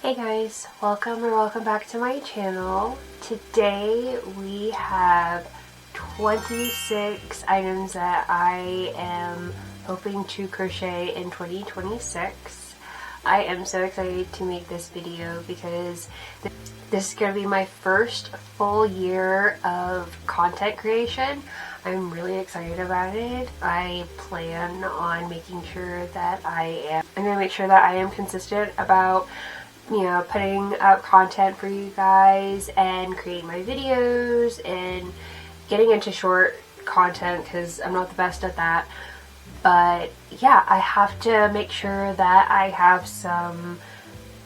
Hey guys, welcome back to my channel. Today we have 26 items that I am hoping to crochet in 2026. I am so excited to make this video because this is going to be my first full year of content creation. I'm really excited about it. I plan on making sure that I'm going to make sure that I am consistent about putting up content for you guys and creating my videos and getting into short content because I'm not the best at that. But yeah, I have to make sure that I have some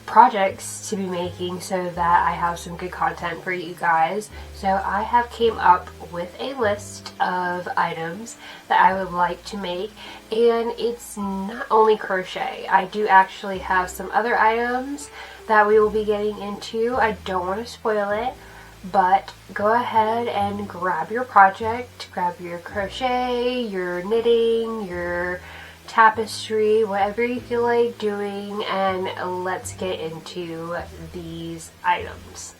projects to be making so that I have some good content for you guys. So I have came up with a list of items that I would like to make, and it's not only crochet. I do actually have some other items that we will be getting into. I don't want to spoil it, but go ahead and grab your project, grab your crochet, your knitting, your tapestry, whatever you feel like doing, and let's get into these items.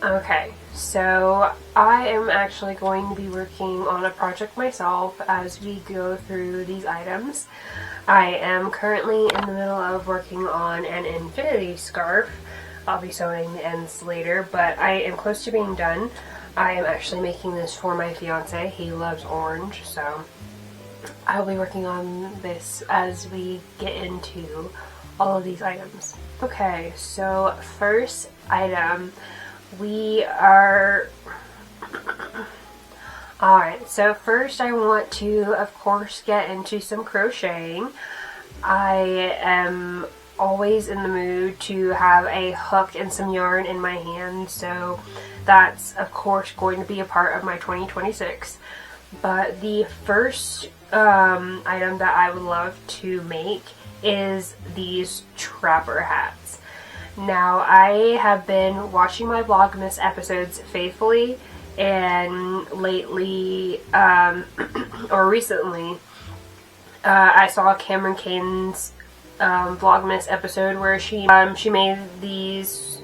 Okay, so I am actually going to be working on a project myself as we go through these items. I am currently in the middle of working on an infinity scarf. I'll be sewing the ends later, but I am close to being done. I am actually making this for my fiance. He loves orange, so I'll be working on this as we get into all of these items. Okay, so first item, alright, so first I want to, of course, get into some crocheting. I am always in the mood to have a hook and some yarn in my hand, so that's, of course, going to be a part of my 2026. But the first item that I would love to make is these trapper hats. Now, I have been watching my Vlogmas episodes faithfully, and lately, or recently, I saw Cameron Kane's Vlogmas episode where she made this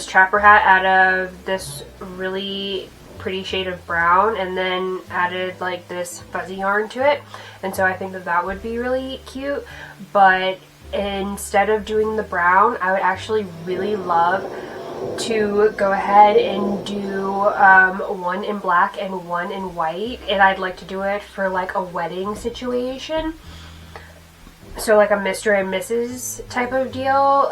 trapper hat out of this really pretty shade of brown and then added like this fuzzy yarn to it, and so I think that would be really cute. But instead of doing the brown, I would actually really love to go ahead and do one in black and one in white, and I'd like to do it for like a wedding situation. So like a Mr. and Mrs. type of deal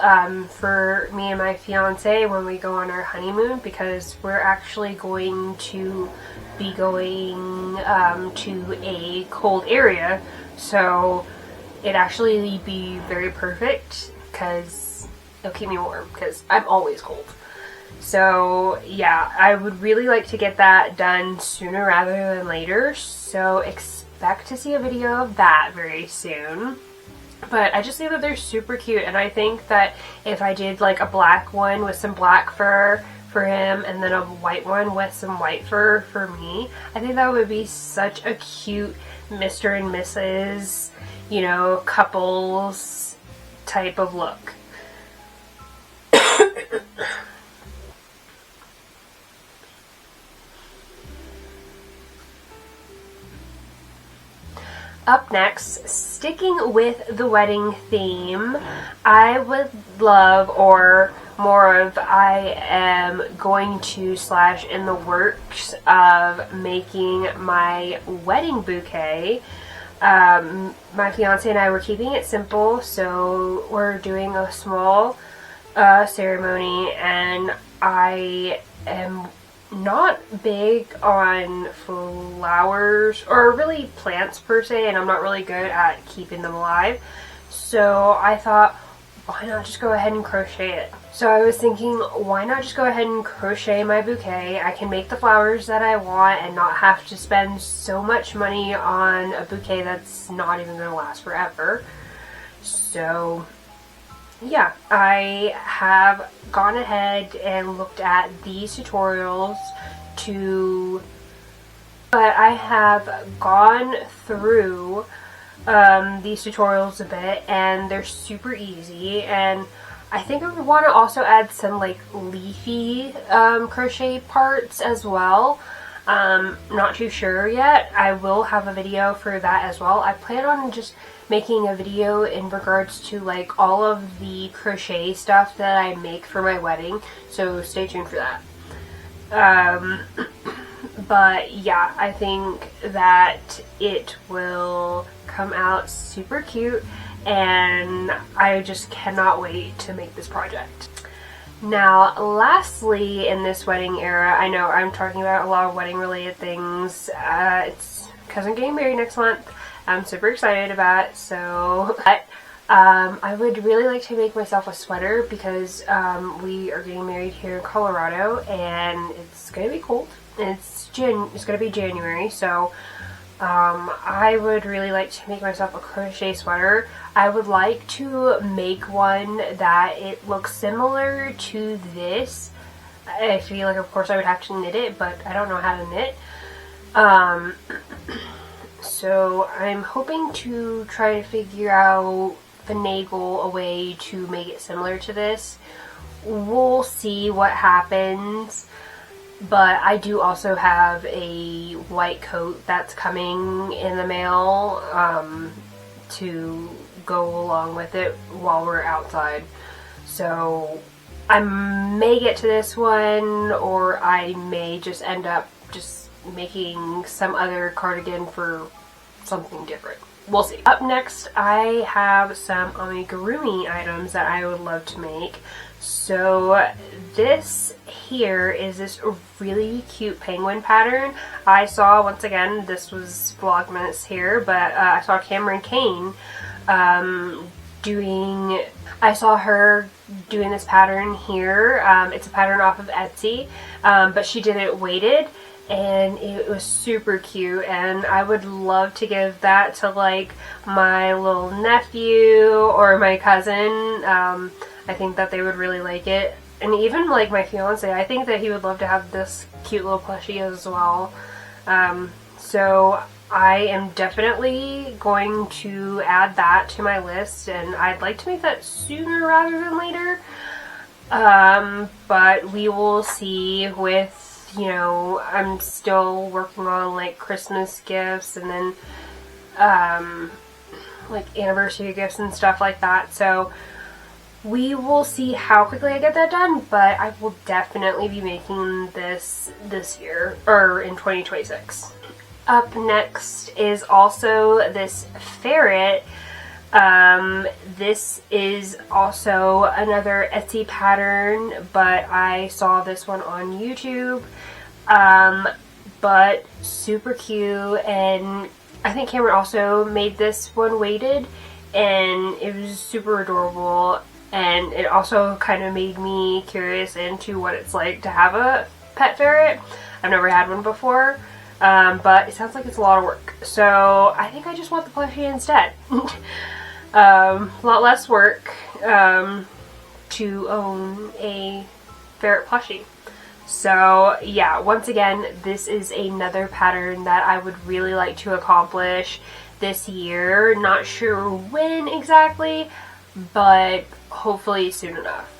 for me and my fiance when we go on our honeymoon, because we're actually going to be going to a cold area, so it'd actually be very perfect because it'll keep me warm because I'm always cold. So yeah, I would really like to get that done sooner rather than later, so expect to see a video of that very soon. But I just think that they're super cute, and I think that if I did like a black one with some black fur for him and then a white one with some white fur for me, I think that would be such a cute Mr. and Mrs., couples type of look. Up next, sticking with the wedding theme, I would love, or more of, I am going to / in the works of making my wedding bouquet. My fiance and I were keeping it simple, so we're doing a small ceremony, and I am not big on flowers or really plants per se, and I'm not really good at keeping them alive, so I thought, why not just go ahead and crochet it? So I was thinking, why not just go ahead and crochet my bouquet? I can make the flowers that I want and not have to spend so much money on a bouquet that's not even going to last forever. So yeah, I have gone ahead and looked at these tutorials but I have gone through these tutorials a bit, and they're super easy, and I think I would want to also add some like leafy crochet parts as well. Not too sure yet. I will have a video for that as well. I plan on just making a video in regards to like all of the crochet stuff that I make for my wedding, so stay tuned for that. But yeah, I think that it will come out super cute, and I just cannot wait to make this project. Now, lastly, in this wedding era, I know I'm talking about a lot of wedding related things. It's because I'm getting married next month. I'm super excited about it, so... But, I would really like to make myself a sweater because we are getting married here in Colorado, and it's going to be cold. It's going to be January, so I would really like to make myself a crochet sweater. I would like to make one that it looks similar to this. I feel like, of course, I would have to knit it, but I don't know how to knit. So I'm hoping to try to figure out, finagle a way to make it similar to this. We'll see what happens. But I do also have a white coat that's coming in the mail to go along with it while we're outside. So I may get to this one, or I may just end up just making some other cardigan for something different. We'll see. Up next, I have some amigurumi items that I would love to make. So this here is this really cute penguin pattern. I saw, once again, this was Vlogmas here, but I saw Cameron Kane I saw her doing this pattern here. It's a pattern off of Etsy, but she did it weighted, and it was super cute, and I would love to give that to like my little nephew or my cousin. I think that they would really like it, and even like my fiance, I think that he would love to have this cute little plushie as well. So I am definitely going to add that to my list, and I'd like to make that sooner rather than later. But we will see with, you know, I'm still working on like Christmas gifts and then like anniversary gifts and stuff like that. So we will see how quickly I get that done, but I will definitely be making this year, or in 2026. Up next is also this ferret. This is also another Etsy pattern, but I saw this one on YouTube. But super cute, and I think Cameron also made this one weighted, and it was super adorable, and it also kind of made me curious into what it's like to have a pet ferret. I've never had one before. But it sounds like it's a lot of work, so I think I just want the plushie instead. A lot less work to own a ferret plushie. So yeah, once again, this is another pattern that I would really like to accomplish this year. Not sure when exactly, but hopefully soon enough.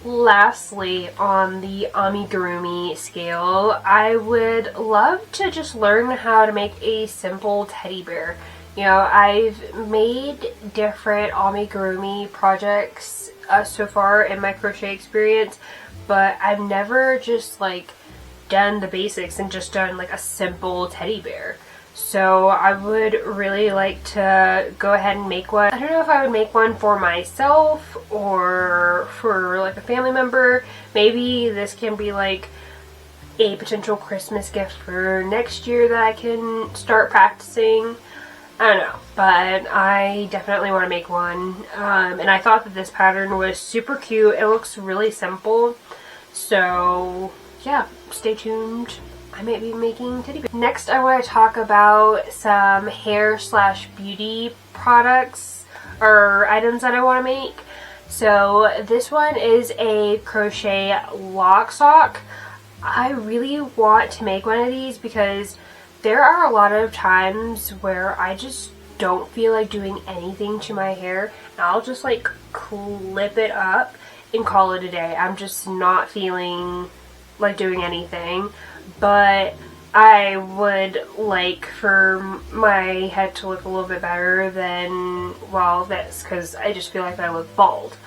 Lastly, on the amigurumi scale, I would love to just learn how to make a simple teddy bear. You know, I've made different amigurumi projects so far in my crochet experience, but I've never just like done the basics and just done like a simple teddy bear. So I would really like to go ahead and make one. I don't know if I would make one for myself or for like a family member. Maybe this can be like a potential Christmas gift for next year that I can start practicing. I don't know, but I definitely want to make one. And I thought that this pattern was super cute. It looks really simple. So yeah, stay tuned. I might be making teddy bears. Next, I want to talk about some hair / beauty products or items that I want to make. So this one is a crochet LocSock. I really want to make one of these because there are a lot of times where I just don't feel like doing anything to my hair, and I'll just like clip it up and call it a day. I'm just not feeling like doing anything, but I would like for my head to look a little bit better than, well, this, because I just feel like I look bald.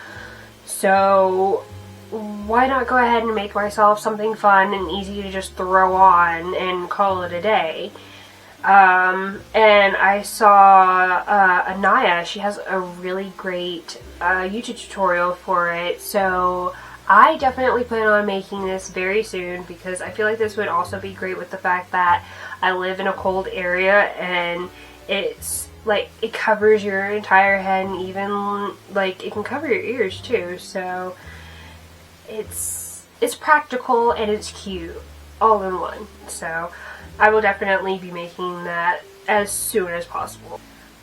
So why not go ahead and make myself something fun and easy to just throw on and call it a day. And I saw Anaya, she has a really great YouTube tutorial for it, so I definitely plan on making this very soon, because I feel like this would also be great with the fact that I live in a cold area, and it's like it covers your entire head, and even like it can cover your ears too, so it's practical and it's cute all in one. So I will definitely be making that as soon as possible.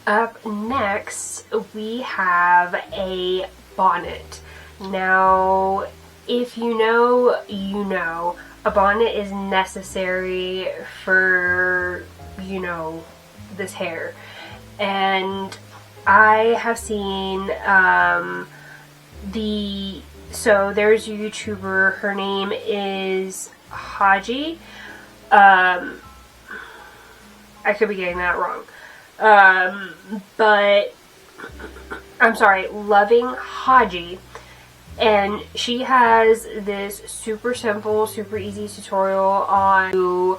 Up next, we have a bonnet. Now, if you know, you know, a bonnet is necessary for, you know, this hair. And I have seen so there's a YouTuber, her name is Haji. I could be getting that wrong. But I'm sorry, Loving Haji. And she has this super simple, super easy tutorial on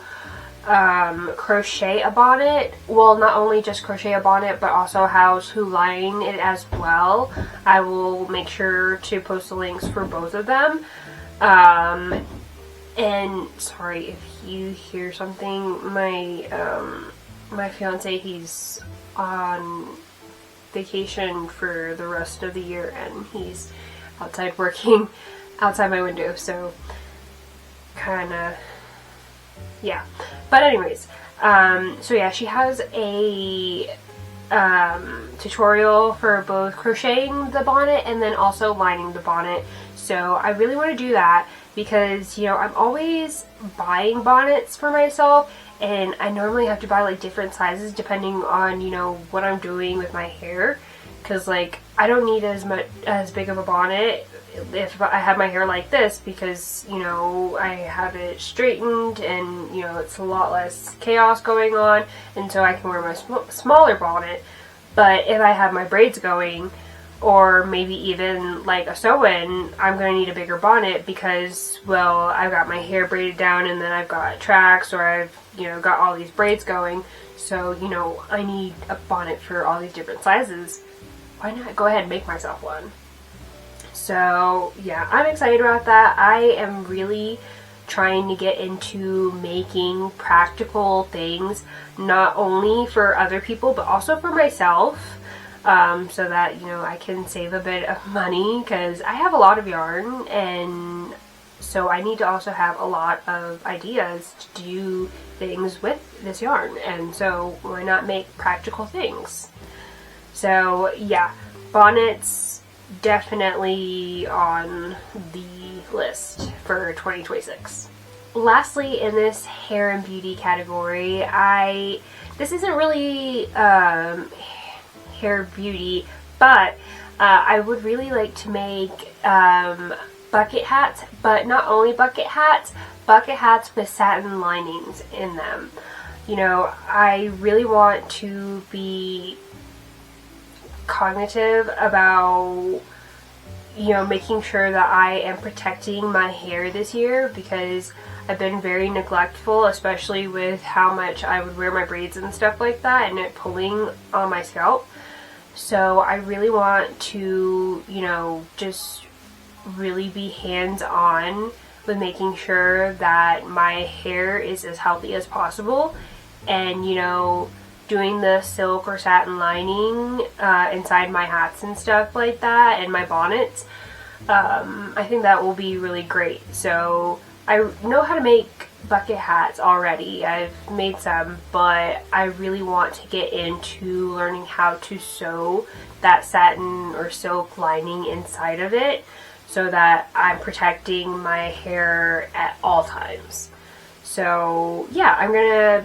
crochet a bonnet. Well, not only just crochet a bonnet, but also how to line it as well. I will make sure to post the links for both of them. And sorry if you hear something, my fiance, he's on vacation for the rest of the year, and he's outside working outside my window, so kinda, yeah. But anyways, so yeah, she has a tutorial for both crocheting the bonnet and then also lining the bonnet. So I really want to do that, because, you know, I'm always buying bonnets for myself, and I normally have to buy like different sizes depending on, you know, what I'm doing with my hair, because like I don't need as big of a bonnet if I have my hair like this, because, you know, I have it straightened and, you know, it's a lot less chaos going on, and so I can wear my smaller bonnet. But if I have my braids going, or maybe even like a sew-in, I'm going to need a bigger bonnet, because, well, I've got my hair braided down and then I've got tracks, or I've, you know, got all these braids going. So, you know, I need a bonnet for all these different sizes. Why not go ahead and make myself one? So, yeah, I'm excited about that. I am really trying to get into making practical things, not only for other people, but also for myself. So that, you know, I can save a bit of money, because I have a lot of yarn, and so I need to also have a lot of ideas to do things with this yarn, and so why not make practical things? So yeah, bonnets definitely on the list for 2026. Lastly, in this hair and beauty category, this isn't really hair beauty, but I would really like to make bucket hats, but not only bucket hats with satin linings in them. You know, I really want to be cognitive about, you know, making sure that I am protecting my hair this year, because I've been very neglectful, especially with how much I would wear my braids and stuff like that, and it pulling on my scalp. So I really want to, you know, just really be hands-on with making sure that my hair is as healthy as possible, and, you know, doing the silk or satin lining inside my hats and stuff like that, and my bonnets. I think that will be really great. So I know how to make bucket hats already. I've made some, but I really want to get into learning how to sew that satin or silk lining inside of it, so that I'm protecting my hair at all times. So yeah, I'm gonna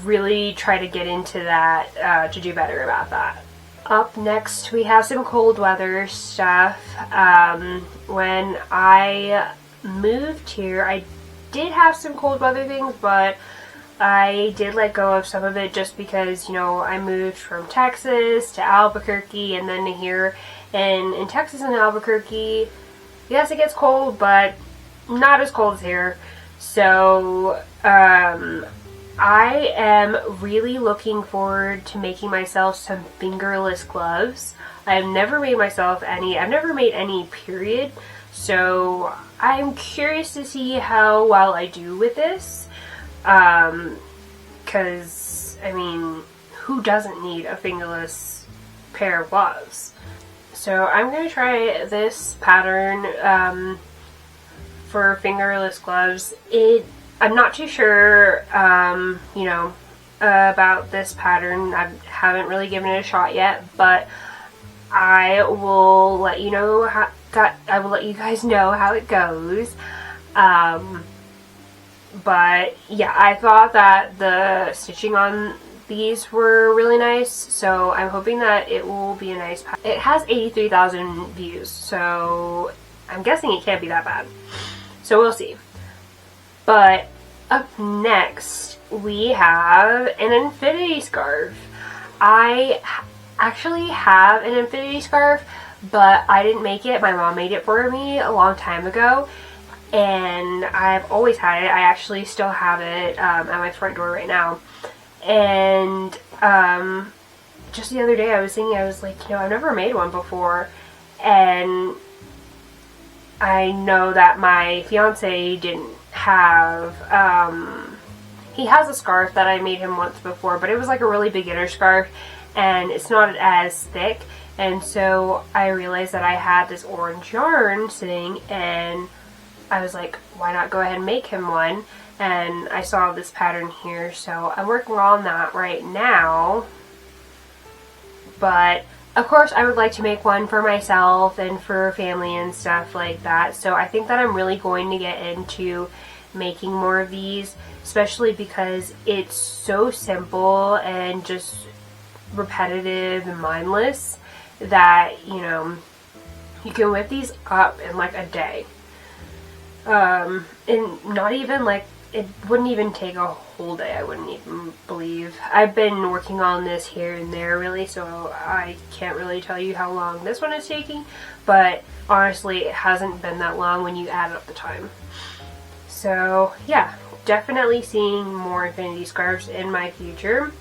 really try to get into that to do better about that. Up next, we have some cold weather stuff. When I moved here, I did have some cold weather things, but I did let go of some of it just because, you know, I moved from Texas to Albuquerque and then to here. And in Texas and Albuquerque, yes, it gets cold, but not as cold as here. So, I am really looking forward to making myself some fingerless gloves. I've never made myself any. I've never made any, period. So I'm curious to see how well I do with this. Because, I mean, who doesn't need a fingerless pair of gloves? So I'm going to try this pattern for fingerless gloves. I'm not too sure, you know, about this pattern. I haven't really given it a shot yet, but I will let you know how. I will let you guys know how it goes. But yeah, I thought that the stitching on these were really nice, so I'm hoping that it will be a nice pattern. It has 83,000 views, so I'm guessing it can't be that bad. So we'll see. But up next, we have an infinity scarf. I actually have an infinity scarf, but I didn't make it. My mom made it for me a long time ago, and I've always had it. I actually still have it at my front door right now. And just the other day I was thinking, I was like, you know, I've never made one before, and I know that my fiance didn't have, he has a scarf that I made him once before, but it was like a really beginner scarf, and it's not as thick. And so I realized that I had this orange yarn sitting, and I was like, why not go ahead and make him one? And I saw this pattern here, so I'm working on that right now. But of course I would like to make one for myself and for family and stuff like that. So I think that I'm really going to get into making more of these, especially because it's so simple and just repetitive and mindless that, you know, you can whip these up in like a day. And not even like, it wouldn't even take a whole day, I wouldn't even believe. I've been working on this here and there really, so I can't really tell you how long this one is taking, but honestly it hasn't been that long when you add up the time. So yeah, definitely seeing more infinity scarves in my future.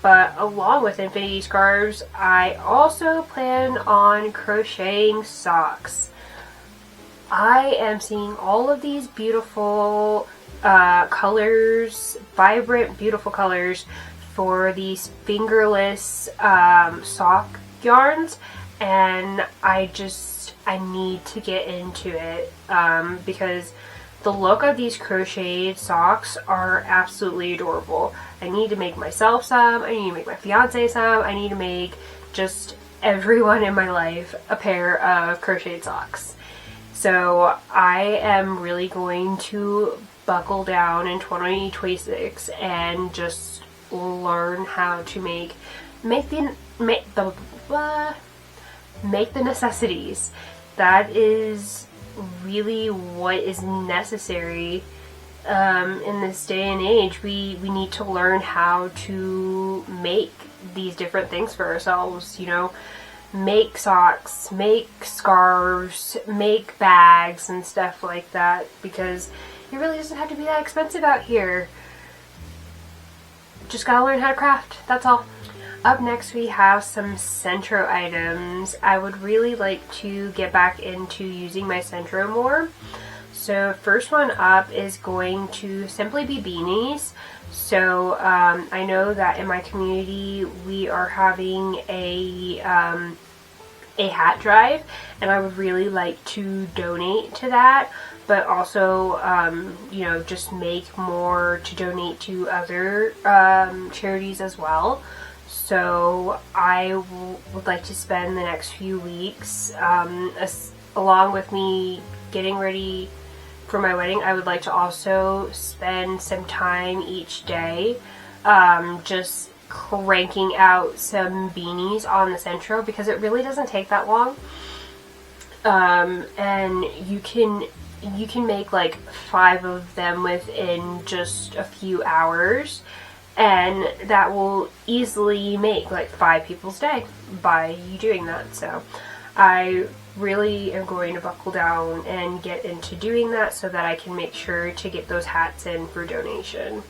But along with infinity scarves, I also plan on crocheting socks. I am seeing all of these beautiful colors, vibrant, beautiful colors for these fingerless sock yarns, and I need to get into it because the look of these crocheted socks are absolutely adorable. I need to make myself some, I need to make my fiance some, I need to make just everyone in my life a pair of crocheted socks. So I am really going to buckle down in 2026 and just learn how to make the necessities. That is really what is necessary in this day and age. We need to learn how to make these different things for ourselves, you know, make socks, make scarves, make bags and stuff like that, because it really doesn't have to be that expensive out here. Just gotta learn how to craft, that's all. Up next we have some Sentro items. I would really like to get back into using my Sentro more. So first one up is going to simply be beanies. So I know that in my community we are having a hat drive, and I would really like to donate to that, but also you know, just make more to donate to other charities as well. So I would like to spend the next few weeks, along with me getting ready for my wedding, I would like to also spend some time each day just cranking out some beanies on the Sentro, because it really doesn't take that long. And you can make like 5 of them within just a few hours, and that will easily make like 5 people's day by you doing that. So I really am going to buckle down and get into doing that so that I can make sure to get those hats in for donation.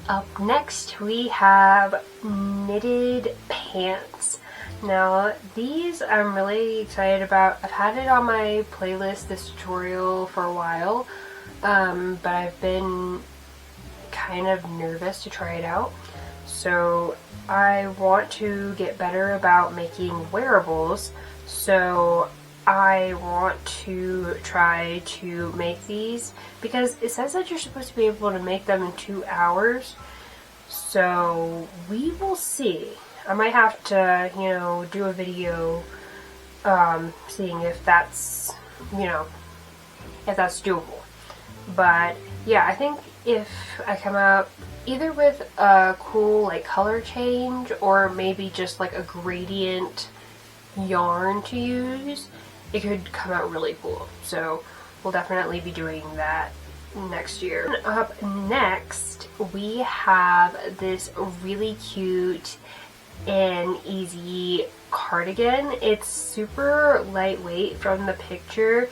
Up next we have knitted pants. Now these I'm really excited about. I've had it on my playlist, this tutorial, for a while, but I've been kind of nervous to try it out. So I want to get better about making wearables, so I want to try to make these, because it says that you're supposed to be able to make them in 2 hours. So we will see. I might have to, you know, do a video seeing if that's, you know, if that's doable. But yeah, I think if I come out either with a cool like color change, or maybe just like a gradient yarn to use, it could come out really cool. So we'll definitely be doing that next year. And up next we have this really cute and easy cardigan. It's super lightweight from the picture,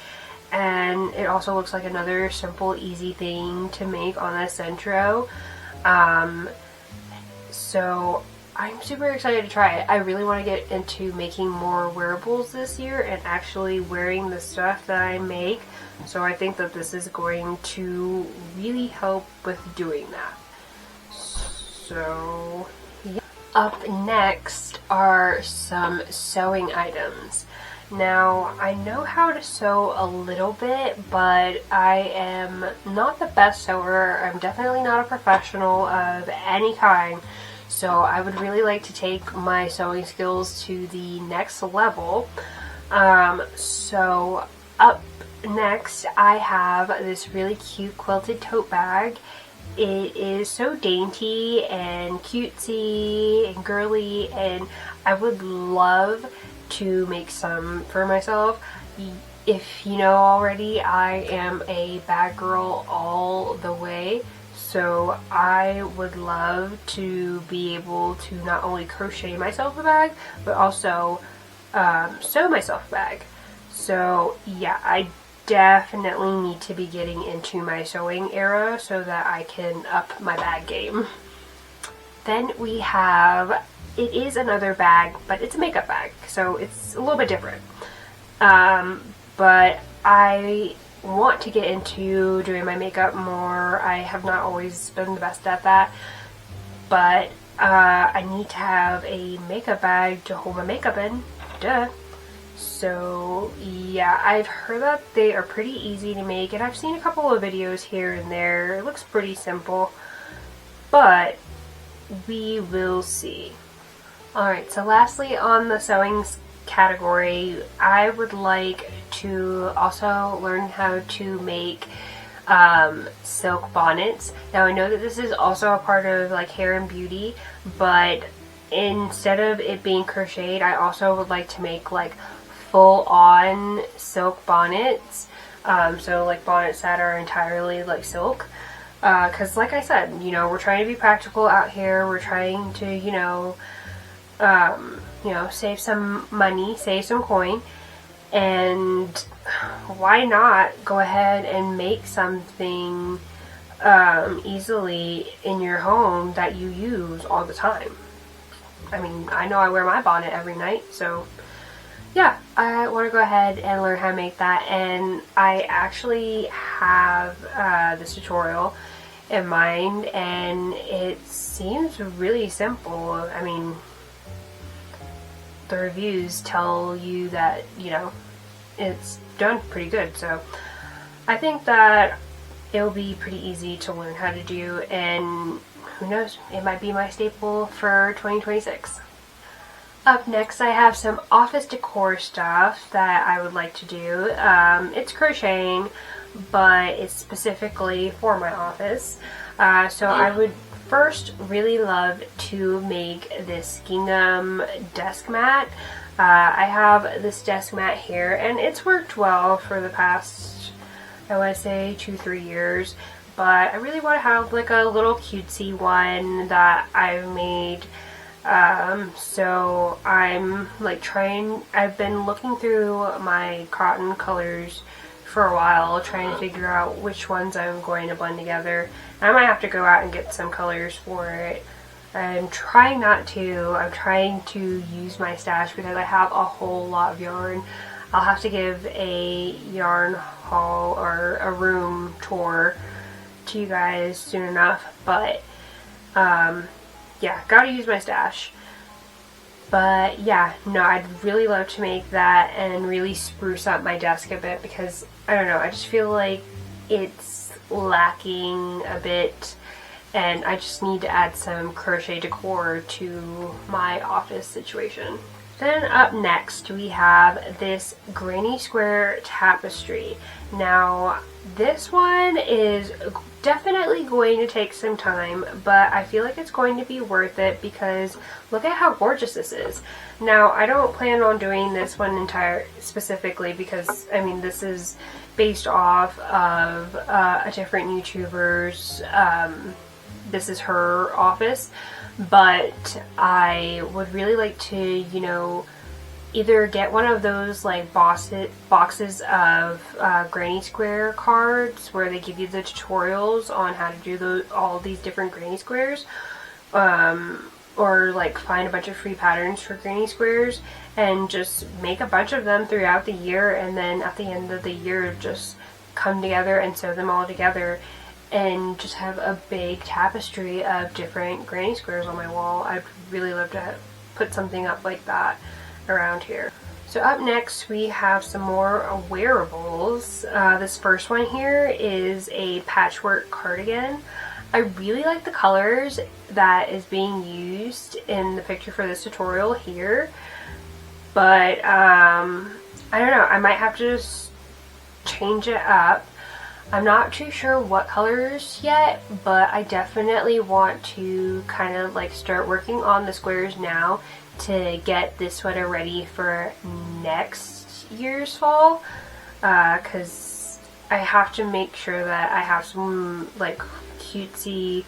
and it also looks like another simple, easy thing to make on a Sentro. So I'm super excited to try it. I really want to get into making more wearables this year and actually wearing the stuff that I make. So I think that this is going to really help with doing that. So yeah. Up next are some sewing items. Now, I know how to sew a little bit, but I am not the best sewer. I'm definitely not a professional of any kind. So I would really like to take my sewing skills to the next level. So up next I have this really cute quilted tote bag. It is so dainty and cutesy and girly, and I would love to make some for myself. If you know already, I am a bag girl all the way. So I would love to be able to not only crochet myself a bag, but also sew myself a bag. So yeah, I definitely need to be getting into my sewing era so that I can up my bag game. Then we have, it is another bag, but it's a makeup bag, so it's a little bit different. But I want to get into doing my makeup more. I have not always been the best at that, but I need to have a makeup bag to hold my makeup in. Duh. So yeah, I've heard that they are pretty easy to make, and I've seen a couple of videos here and there. It looks pretty simple, but we will see. Alright, so lastly on the sewing category, I would like to also learn how to make silk bonnets. Now I know that this is also a part of like hair and beauty, but instead of it being crocheted, I also would like to make like full-on silk bonnets. So like bonnets that are entirely like silk. Because like I said, you know, we're trying to be practical out here. We're trying to, you know, save some money, save some coin, and why not go ahead and make something easily in your home that you use all the time. I mean, I know I wear my bonnet every night, so yeah, I want to go ahead and learn how to make that, and I actually have this tutorial in mind, and it seems really simple. I mean, the reviews tell you that, you know, it's done pretty good, so I think that it'll be pretty easy to learn how to do, and who knows, it might be my staple for 2026. Up next I have some office decor stuff that I would like to do. It's crocheting, but it's specifically for my office. So I would first really love to make this Gingham desk mat. I have this desk mat here and it's worked well for the past, I want to say 2-3 years, but I really want to have like a little cutesy one that I've made. So I'm like I've been looking through my cotton colors for a while, trying to figure out which ones I'm going to blend together. I might have to go out and get some colors for it. I'm trying not to. I'm trying to use my stash because I have a whole lot of yarn. I'll have to give a yarn haul or a room tour to you guys soon enough, but yeah, gotta use my stash. But yeah, no, I'd really love to make that and really spruce up my desk a bit because, I don't know, I just feel like it's lacking a bit and I just need to add some crochet decor to my office situation. Then up next we have this granny square tapestry. Now this one is definitely going to take some time, but I feel like it's going to be worth it because look at how gorgeous this is. Now I don't plan on doing this one specifically because I mean this is based off of a different YouTuber's, this is her office, but I would really like to, you know, either get one of those like boxes of granny square cards where they give you the tutorials on how to do all these different granny squares, or like find a bunch of free patterns for granny squares and just make a bunch of them throughout the year, and then at the end of the year just come together and sew them all together and just have a big tapestry of different granny squares on my wall. I'd really love to put something up like that around here. So up next we have some more wearables. This first one here is a patchwork cardigan. I really like the colors that is being used in the picture for this tutorial here, but I don't know, I might have to just change it up. I'm not too sure what colors yet, but I definitely want to kind of like start working on the squares now to get this sweater ready for next year's fall, because I have to make sure that I have some like cutesy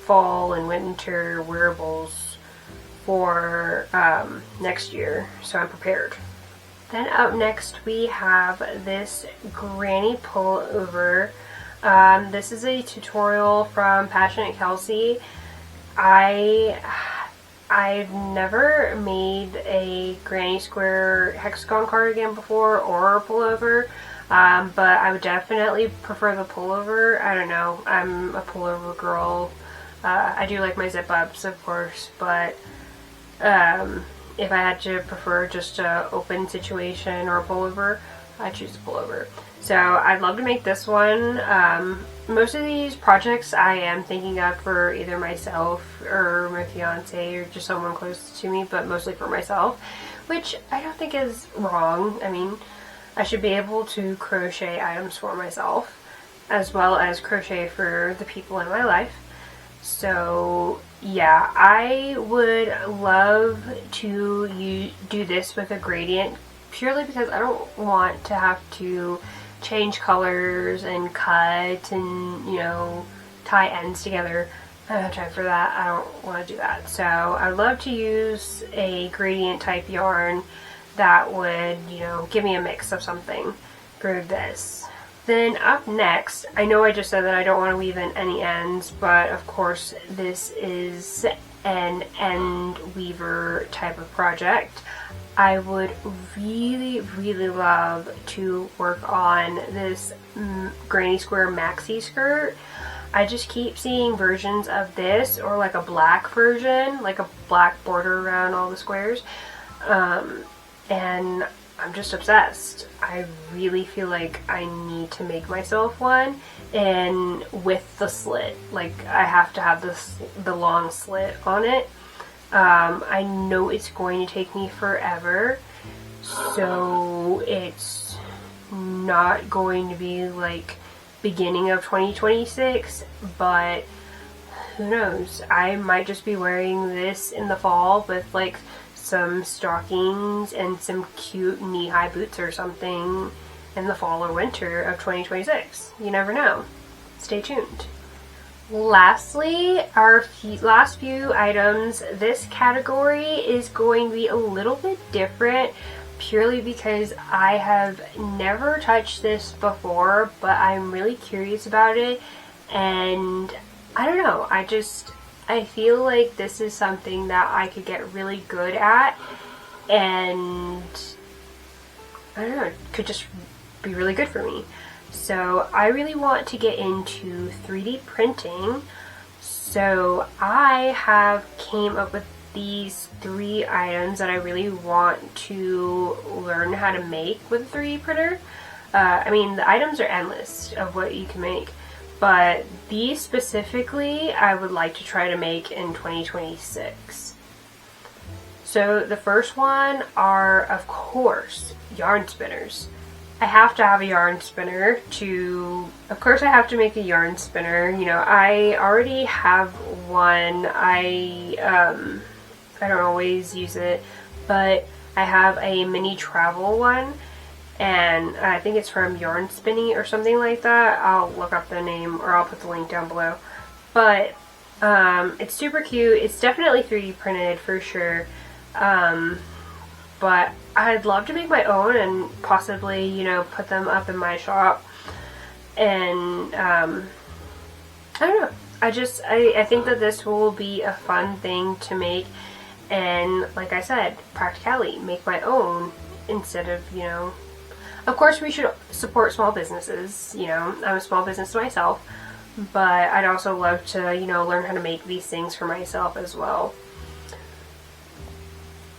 fall and winter wearables for next year, so I'm prepared. Then up next we have this granny pullover. This is a tutorial from Passionate Kelsey. I've never made a granny square hexagon cardigan before or a pullover, but I would definitely prefer the pullover. I don't know, I'm a pullover girl. I do like my zip ups, of course, but if I had to prefer just a open situation or a pullover, I'd choose a pullover. So I'd love to make this one. Most of these projects I am thinking of for either myself or my fiance or just someone close to me, but mostly for myself, which I don't think is wrong. I mean, I should be able to crochet items for myself as well as crochet for the people in my life. So yeah, I would love to do this with a gradient purely because I don't want to have to change colors and cut and, you know, tie ends together. I don't have time for that. I don't want to do that. So I'd love to use a gradient type yarn that would, you know, give me a mix of something for this. Then up next, I know I just said that I don't want to weave in any ends, but of course this is an end weaver type of project. I would really love to work on this granny square maxi skirt. I just keep seeing versions of this, or like a black version, like a black border around all the squares, and I'm just obsessed. I really feel like I need to make myself one, and with the slit, like I have to have the long slit on it. I know it's going to take me forever, so it's not going to be like beginning of 2026, but who knows, I might just be wearing this in the fall with like some stockings and some cute knee-high boots or something in the fall or winter of 2026. You never know. Stay tuned. Lastly, our last few items. This category is going to be a little bit different purely because I have never touched this before, but I'm really curious about it, and I don't know, I feel like this is something that I could get really good at, and I don't know, it could just be really good for me. So I really want to get into 3D printing, so I have came up with these 3 items that I really want to learn how to make with a 3D printer. I mean, the items are endless of what you can make, but these specifically I would like to try to make in 2026. So the first one are, of course, yarn spinners. I have to have a yarn spinner of course I have to make a yarn spinner. You know, I already have one. I don't always use it, but I have a mini travel one, and I think it's from Yarn Spinny or something like that. I'll look up the name, or I'll put the link down below. But it's super cute. It's definitely 3D printed for sure. But I'd love to make my own and possibly, you know, put them up in my shop. And I don't know. I think that this will be a fun thing to make. And like I said, practicality, make my own instead of, you know, of course we should support small businesses. You know, I'm a small business myself, but I'd also love to, you know, learn how to make these things for myself as well.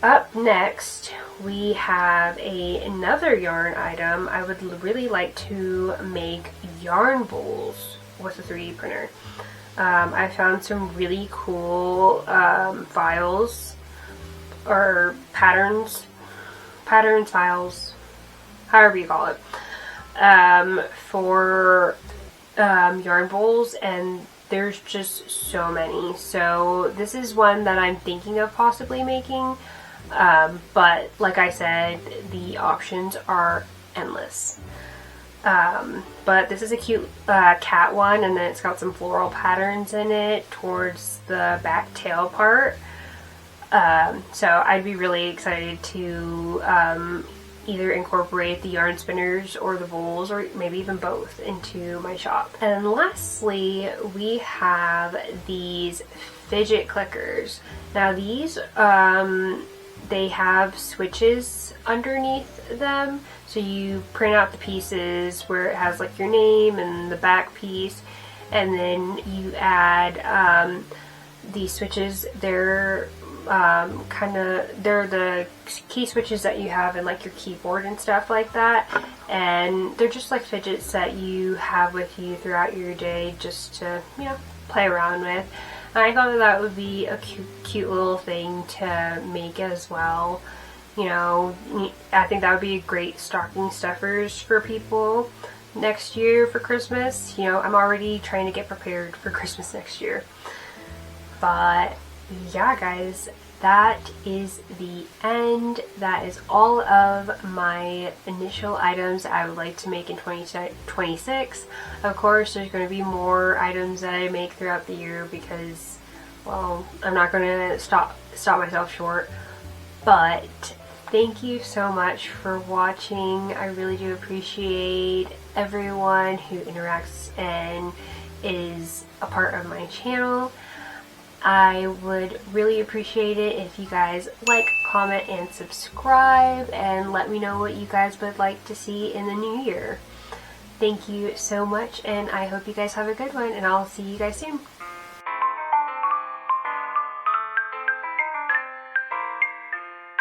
Up next, we have another yarn item. I would really like to make yarn bowls with a 3D printer. I found some really cool files or patterns, files, however you call it, for yarn bowls, and there's just so many. So this is one that I'm thinking of possibly making. But like I said, the options are endless. But this is a cute cat one, and then it's got some floral patterns in it towards the back tail part. So I'd be really excited to either incorporate the yarn spinners or the bowls, or maybe even both, into my shop. And lastly, we have these fidget clickers. Now these they have switches underneath them, so you print out the pieces where it has like your name and the back piece, and then you add these switches. They're they're the key switches that you have in like your keyboard and stuff like that, and they're just like fidgets that you have with you throughout your day just to, you know, play around with. And I thought that would be a cute little thing to make as well. You know, I think that would be great stocking stuffers for people next year for Christmas. You know, I'm already trying to get prepared for Christmas next year. But yeah, guys, that is the end. That is all of my initial items I would like to make in 2026. Of course, there's going to be more items that I make throughout the year because, well, I'm not going to stop myself short. But thank you so much for watching. I really do appreciate everyone who interacts and is a part of my channel. I would really appreciate it if you guys like, comment, and subscribe, and let me know what you guys would like to see in the new year. Thank you so much, and I hope you guys have a good one, and I'll see you guys soon.